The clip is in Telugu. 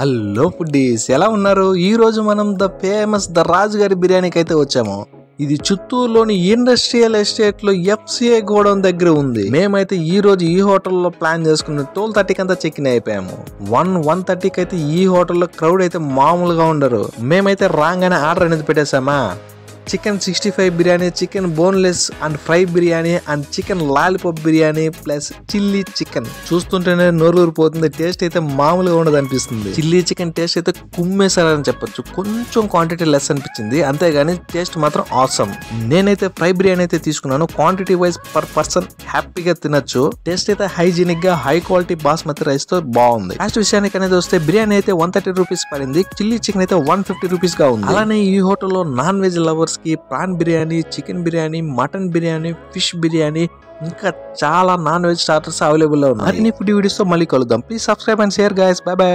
హలో ఫుడ్డీస్, ఎలా ఉన్నారు? ఈ రోజు మనం ద ఫేమస్ ద రాజు గారి బిర్యానీకి అయితే వచ్చాము. ఇది చిత్తూరులోని ఇండస్ట్రియల్ ఎస్టేట్ లో FCA గోడౌన్ దగ్గర ఉంది. మేమైతే ఈ రోజు ఈ హోటల్లో ప్లాన్ చేసుకుని 12:30కి అంతా చెక్ ఇన్ అయిపోయాము. 1:30కి అయితే ఈ హోటల్లో క్రౌడ్ అయితే మామూలుగా ఉండరు. మేమైతే రాగానే ఆర్డర్ అనేది పెట్టేశామా. Chicken 65 biryani, chicken boneless and fry biryani and chicken lollipop biryani plus chilli chicken. చూస్తుంటేనే నోరూరిపోతుంది. టేస్ట్ అయితే మామూలుగా ఉండదు అనిపిస్తుంది. చిల్లీ చికెన్ టేస్ట్ అయితే కుమ్మేశారని చెప్పొచ్చు. కొంచెం క్వాంటిటీ లెస్ అనిపించింది, అంతేగాని టేస్ట్ మాత్రం ఆసమ్. నేనైతే ఫ్రై బిర్యానీ అయితే తీసుకున్నాను. క్వాంటిటీ వైజ్ పర్ పర్సన్ హ్యాపీగా తినొచ్చు. టేస్ట్ అయితే హైజీనిక్ గా హై క్వాలిటీ బాస్మతి రైస్ తో బాగుంది. లాస్ట్ విషయానికి అనేది వస్తే బిర్యానీ అయితే 130 రూపీస్ పడింది. చిల్లీ చికెన్ అయితే 150 రూపీస్ గా ఉంది. అలానే ఈ హోటల్లో నాన్ వెజ్ లవర్స్ కి prawn biryani, chicken biryani, mutton biryani, fish biryani, ఇంకా చాలా నాన్ వెజ్ స్టార్టర్స్ అవైలబుల్ లో ఉన్నాయి. అన్ని ఫుడ్ వీడియోస్ తో మళ్ళీ కలుద్దాం. Please subscribe and share guys. By by.